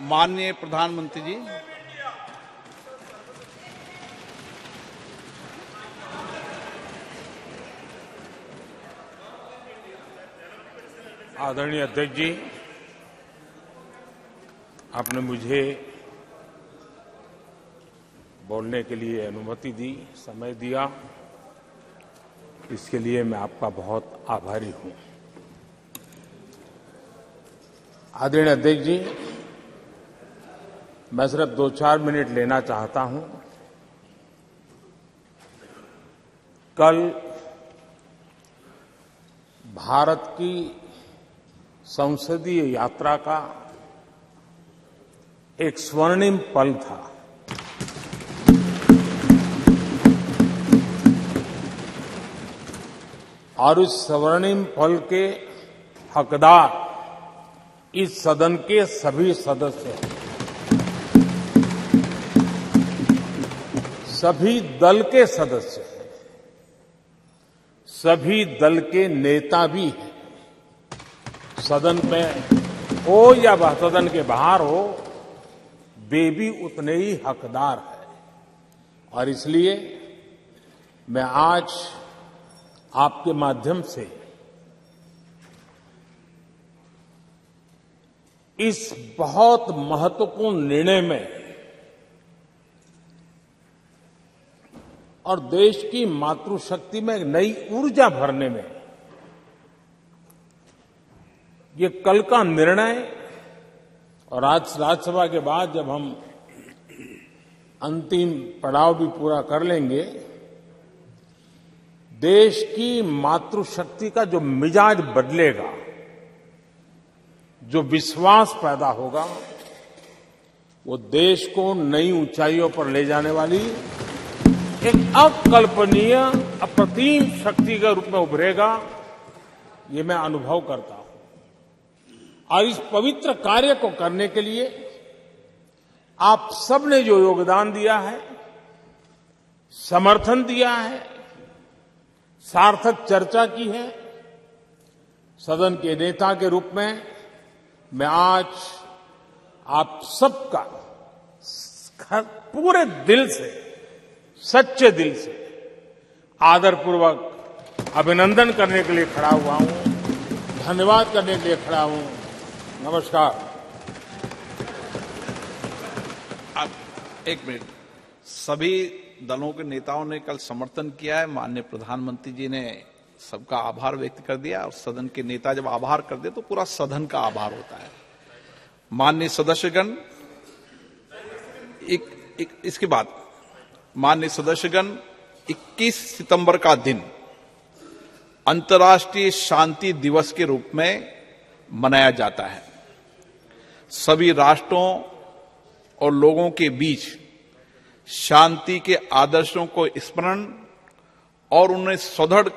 माननीय प्रधानमंत्री जी, आदरणीय अध्यक्ष जी, आपने मुझे बोलने के लिए अनुमति दी, समय दिया, इसके लिए मैं आपका बहुत आभारी हूं। आदरणीय अध्यक्ष जी, मैं सिर्फ 2-4 मिनट लेना चाहता हूं। कल भारत की संसदीय यात्रा का एक स्वर्णिम पल था। और इस स्वर्णिम पल के हकदार इस सदन के सभी सदस्य हैं, सभी दल के सदस्य हैं, सभी दल के नेता भी हैं। सदन में हो या वह सदन के बाहर हो, वे भी उतने ही हकदार हैं। और इसलिए मैं आज आपके माध्यम से इस बहुत महत्वपूर्ण निर्णय में और देश की मातृशक्ति में एक नई ऊर्जा भरने में ये कल का निर्णय और आज राज्यसभा के बाद जब हम अंतिम पड़ाव भी पूरा कर लेंगे, देश की मातृशक्ति का जो मिजाज बदलेगा, जो विश्वास पैदा होगा, वो देश को नई ऊंचाइयों पर ले जाने वाली एक अकल्पनीय अप्रतिम शक्ति के रूप में उभरेगा, ये मैं अनुभव करता हूं। और इस पवित्र कार्य को करने के लिए आप सबने जो योगदान दिया है, समर्थन दिया है, सार्थक चर्चा की है, सदन के नेता के रूप में मैं आज आप सबका पूरे दिल से, सच्चे दिल से आदरपूर्वक अभिनंदन करने के लिए खड़ा हुआ हूं, धन्यवाद करने के लिए खड़ा हूं। नमस्कार। अब एक मिनट, सभी दलों के नेताओं ने कल समर्थन किया है। माननीय प्रधानमंत्री जी ने सबका आभार व्यक्त कर दिया, और सदन के नेता जब आभार कर दे तो पूरा सदन का आभार होता है। माननीय सदस्यगण, इसके बाद माननीय सदस्यगण, 21 सितंबर का दिन अंतर्राष्ट्रीय शांति दिवस के रूप में मनाया जाता है। सभी राष्ट्रों और लोगों के बीच शांति के आदर्शों को स्मरण और उन्हें सुदृढ़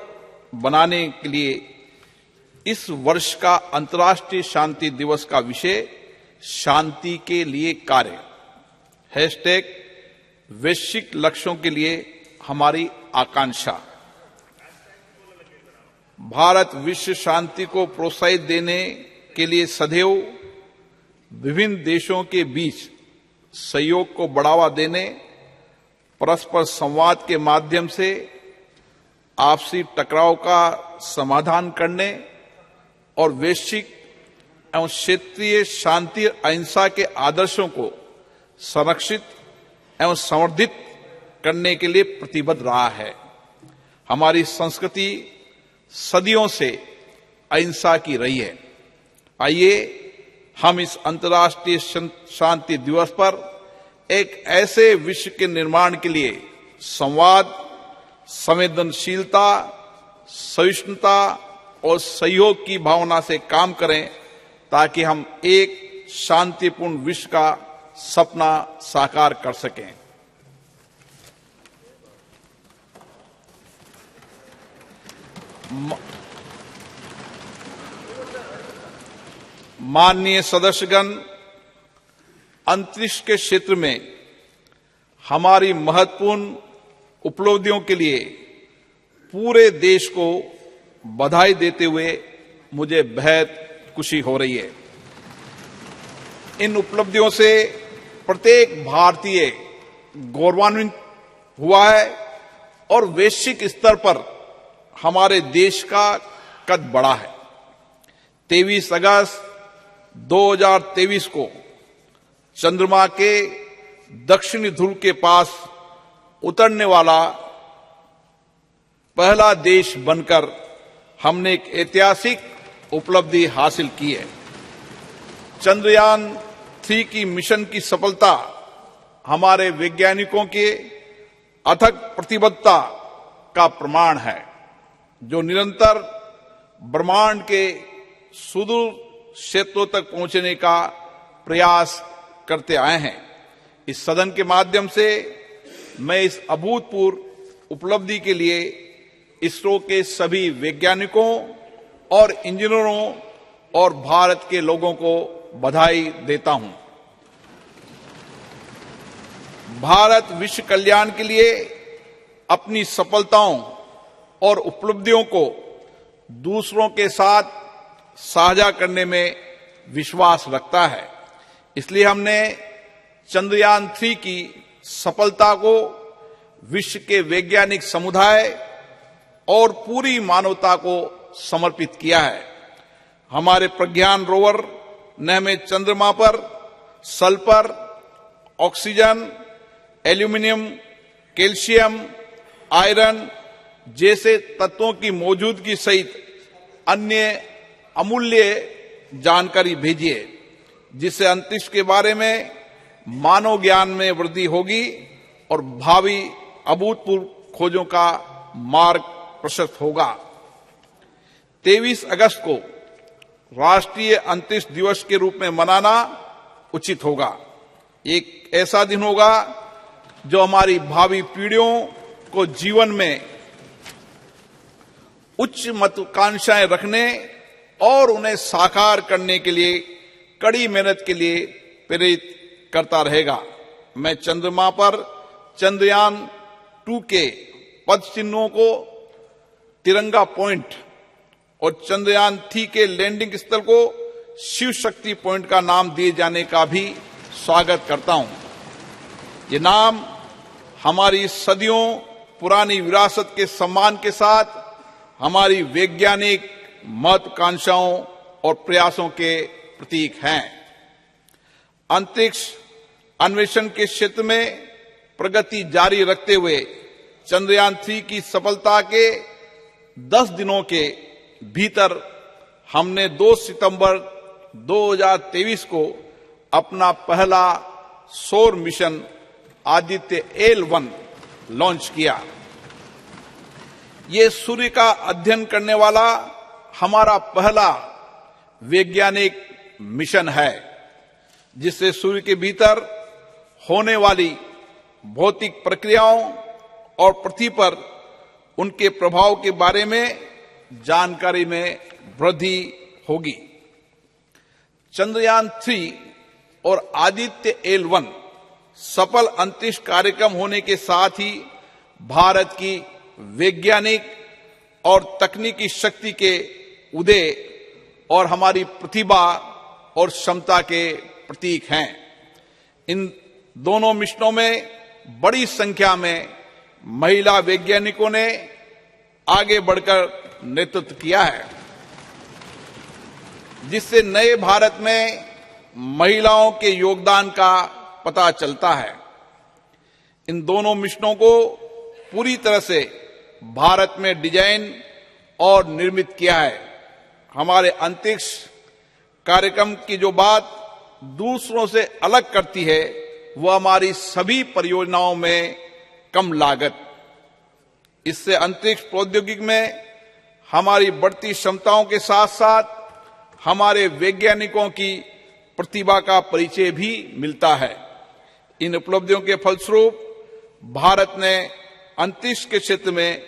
बनाने के लिए इस वर्ष का अंतर्राष्ट्रीय शांति दिवस का विषय शांति के लिए कार्य # वैश्विक लक्ष्यों के लिए हमारी आकांक्षा। भारत विश्व शांति को प्रोत्साहित देने के लिए सदैव विभिन्न देशों के बीच सहयोग को बढ़ावा देने, परस्पर संवाद के माध्यम से आपसी टकराव का समाधान करने और वैश्विक एवं क्षेत्रीय शांति अहिंसा के आदर्शों को संरक्षित एवं संवर्धित करने के लिए प्रतिबद्ध रहा है। हमारी संस्कृति सदियों से अहिंसा की रही है। आइए हम इस अंतर्राष्ट्रीय शांति दिवस पर एक ऐसे विश्व के निर्माण के लिए संवाद, संवेदनशीलता, सहिष्णुता और सहयोग की भावना से काम करें, ताकि हम एक शांतिपूर्ण विश्व का सपना साकार कर सकें। माननीय सदस्यगण, अंतरिक्ष के क्षेत्र में हमारी महत्वपूर्ण उपलब्धियों के लिए पूरे देश को बधाई देते हुए मुझे बेहद खुशी हो रही है। इन उपलब्धियों से प्रत्येक भारतीय गौरवान्वित हुआ है और वैश्विक स्तर पर हमारे देश का कद बढ़ा है। 23 अगस्त 2023 को चंद्रमा के दक्षिणी ध्रुव के पास उतरने वाला पहला देश बनकर हमने एक ऐतिहासिक उपलब्धि हासिल की है। चंद्रयान 3 की मिशन की सफलता हमारे वैज्ञानिकों के अथक प्रतिबद्धता का प्रमाण है, जो निरंतर ब्रह्मांड के सुदूर क्षेत्रों तक पहुंचने का प्रयास करते आए हैं। इस सदन के माध्यम से मैं इस अभूतपूर्व उपलब्धि के लिए इसरो के सभी वैज्ञानिकों और इंजीनियरों और भारत के लोगों को बधाई देता हूं। भारत विश्व कल्याण के लिए अपनी सफलताओं और उपलब्धियों को दूसरों के साथ साझा करने में विश्वास रखता है। इसलिए हमने चंद्रयान 3 की सफलता को विश्व के वैज्ञानिक समुदाय और पूरी मानवता को समर्पित किया है। हमारे प्रज्ञान रोवर ने हमें चंद्रमा पर sulphur, oxygen, aluminium, calcium, iron जैसे तत्वों की मौजूदगी सहित अन्य अमूल्य जानकारी भेजी है, जिससे अंतरिक्ष के बारे में मानव ज्ञान में वृद्धि होगी और भावी अभूतपूर्व खोजों का मार्ग प्रशस्त होगा। 23 अगस्त को राष्ट्रीय अंतरिक्ष दिवस के रूप में मनाना उचित होगा। एक ऐसा दिन होगा जो हमारी भावी पीढ़ियों को जीवन में उच्च महत्वाकांक्षाएं रखने और उन्हें साकार करने के लिए कड़ी मेहनत के लिए प्रेरित करता रहेगा। मैं चंद्रमा पर चंद्रयान 2 के पद चिन्हों को तिरंगा पॉइंट और चंद्रयान 3 के लैंडिंग स्थल को शिव शक्ति पॉइंट का नाम दिए जाने का भी स्वागत करता हूं। ये नाम हमारी सदियों पुरानी विरासत के सम्मान के साथ हमारी वैज्ञानिक महत्वाकांक्षाओं और प्रयासों के प्रतीक हैं। अंतरिक्ष अन्वेषण के क्षेत्र में प्रगति जारी रखते हुए चंद्रयान 3 की सफलता के 10 दिनों के भीतर हमने 2 सितंबर 2023 को अपना पहला सौर मिशन आदित्य L1 लॉन्च किया। ये सूर्य का अध्ययन करने वाला हमारा पहला वैज्ञानिक मिशन है, जिससे सूर्य के भीतर होने वाली भौतिक प्रक्रियाओं और पृथ्वी पर उनके प्रभाव के बारे में जानकारी में वृद्धि होगी। चंद्रयान 3 और आदित्य L1 सफल अंतरिक्ष कार्यक्रम होने के साथ ही भारत की वैज्ञानिक और तकनीकी शक्ति के उदय और हमारी प्रतिभा और क्षमता के प्रतीक हैं। इन दोनों मिशनों में बड़ी संख्या में महिला वैज्ञानिकों ने आगे बढ़कर नेतृत्व किया है, जिससे नए भारत में महिलाओं के योगदान का पता चलता है। इन दोनों मिशनों को पूरी तरह से भारत में डिजाइन और निर्मित किया है। हमारे अंतरिक्ष कार्यक्रम की जो बात दूसरों से अलग करती है, वह हमारी सभी परियोजनाओं में कम लागत। इससे अंतरिक्ष प्रौद्योगिकी में हमारी बढ़ती क्षमताओं के साथ साथ हमारे वैज्ञानिकों की प्रतिभा का परिचय भी मिलता है। इन उपलब्धियों के फलस्वरूप भारत ने अंतरिक्ष के क्षेत्र में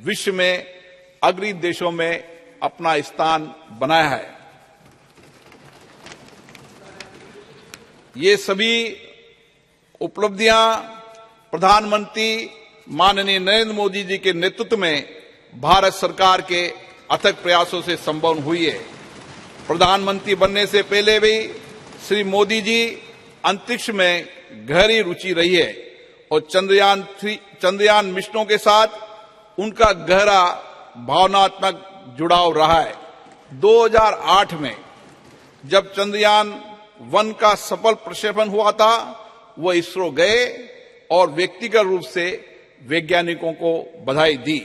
विश्व में अग्रणी देशों में अपना स्थान बनाया है। ये सभी उपलब्धियां प्रधानमंत्री माननीय नरेंद्र मोदी जी के नेतृत्व में भारत सरकार के अथक प्रयासों से संभव हुई है। प्रधानमंत्री बनने से पहले भी श्री मोदी जी अंतरिक्ष में गहरी रुचि रही है और चंद्रयान मिशनों के साथ उनका गहरा भावनात्मक जुड़ाव रहा है। 2008 में जब चंद्रयान 1 का सफल प्रक्षेपण हुआ था, वो इसरो गए और व्यक्तिगत रूप से वैज्ञानिकों को बधाई दी।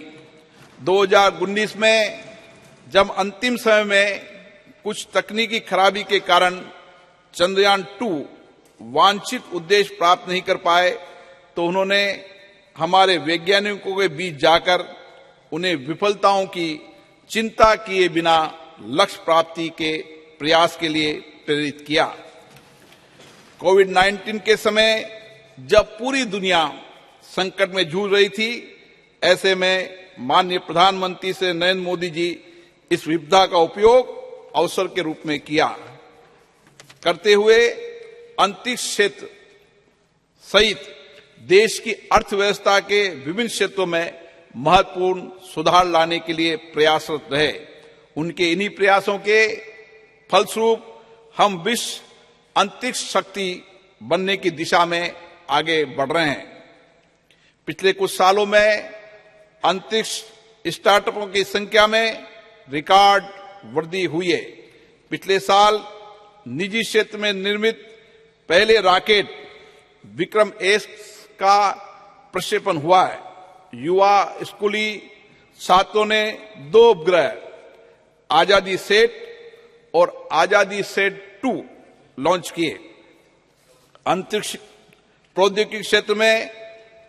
2019 में जब अंतिम समय में कुछ तकनीकी खराबी के कारण चंद्रयान 2 वांछित उद्देश्य प्राप्त नहीं कर पाए, तो उन्होंने हमारे वैज्ञानिकों के बीच जाकर उन्हें विफलताओं की चिंता किए बिना लक्ष्य प्राप्ति के प्रयास के लिए प्रेरित किया। कोविड-19 के समय जब पूरी दुनिया संकट में जूझ रही थी, ऐसे में माननीय प्रधानमंत्री श्री नरेंद्र मोदी जी इस विपदा का उपयोग अवसर के रूप में किया करते हुए अंतरिक्ष क्षेत्र सहित देश की अर्थव्यवस्था के विभिन्न क्षेत्रों में महत्वपूर्ण सुधार लाने के लिए प्रयासरत रहे। उनके इन्हीं प्रयासों के फलस्वरूप हम विश्व अंतरिक्ष शक्ति बनने की दिशा में आगे बढ़ रहे हैं। पिछले कुछ सालों में अंतरिक्ष स्टार्टअपों की संख्या में रिकॉर्ड वृद्धि हुई है। पिछले साल निजी क्षेत्र में निर्मित पहले रॉकेट विक्रम एस का प्रक्षेपण हुआ है। युवा स्कूली छात्रों ने 2 उपग्रह आजादी सेट और आजादी सेट 2 लॉन्च किए। अंतरिक्ष प्रौद्योगिकी क्षेत्र में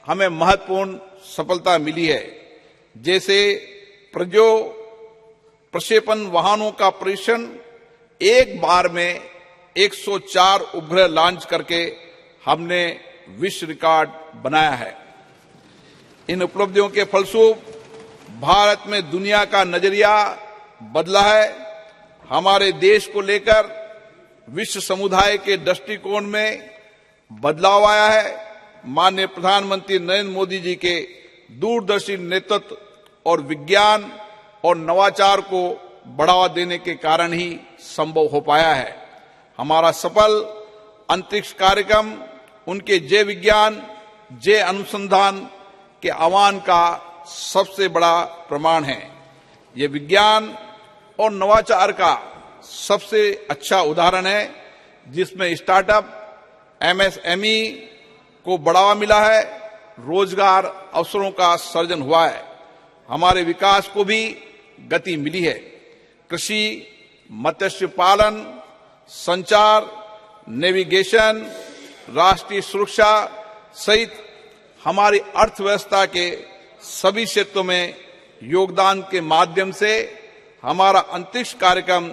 हमें महत्वपूर्ण सफलता मिली है, जैसे प्रक्षेपण वाहनों का परीक्षण एक बार में 104 उपग्रह लॉन्च करके हमने विश्व रिकॉर्ड बनाया है। इन उपलब्धियों के फलस्वरूप भारत में दुनिया का नजरिया बदला है। हमारे देश को लेकर विश्व समुदाय के दृष्टिकोण में बदलाव आया है। माननीय प्रधानमंत्री नरेंद्र मोदी जी के दूरदर्शी नेतृत्व और विज्ञान और नवाचार को बढ़ावा देने के कारण ही संभव हो पाया है। हमारा सफल अंतरिक्ष कार्यक्रम उनके जय विज्ञान जय अनुसंधान के आह्वान का सबसे बड़ा प्रमाण है। ये विज्ञान और नवाचार का सबसे अच्छा उदाहरण है, जिसमें स्टार्टअप एमएसएमई को बढ़ावा मिला है, रोजगार अवसरों का सृजन हुआ है, हमारे विकास को भी गति मिली है। कृषि, मत्स्य पालन, संचार, नेविगेशन, राष्ट्रीय सुरक्षा सहित हमारी अर्थव्यवस्था के सभी क्षेत्रों में योगदान के माध्यम से हमारा अंतरिक्ष कार्यक्रम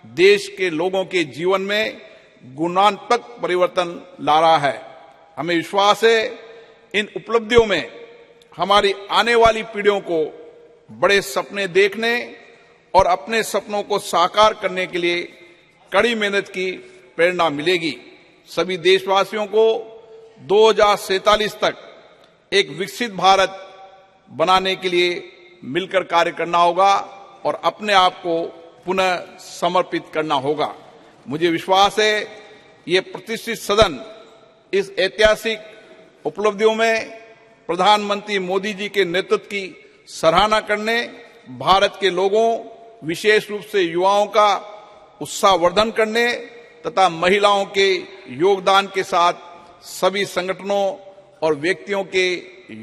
देश के लोगों के जीवन में गुणात्मक परिवर्तन ला रहा है। हमें विश्वास है इन उपलब्धियों में हमारी आने वाली पीढ़ियों को बड़े सपने देखने और अपने सपनों को साकार करने के लिए कड़ी मेहनत की प्रेरणा मिलेगी। सभी देशवासियों को 2047 तक एक विकसित भारत बनाने के लिए मिलकर कार्य करना होगा और अपने आप को पुनः समर्पित करना होगा। मुझे विश्वास है ये प्रतिष्ठित सदन इस ऐतिहासिक उपलब्धियों में प्रधानमंत्री मोदी जी के नेतृत्व की सराहना करने, भारत के लोगों विशेष रूप से युवाओं का उत्साहवर्धन करने तथा महिलाओं के योगदान के साथ सभी संगठनों और व्यक्तियों के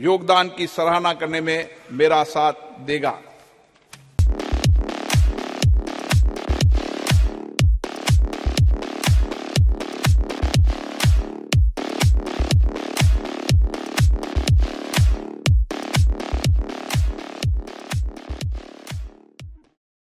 योगदान की सराहना करने में मेरा साथ देगा।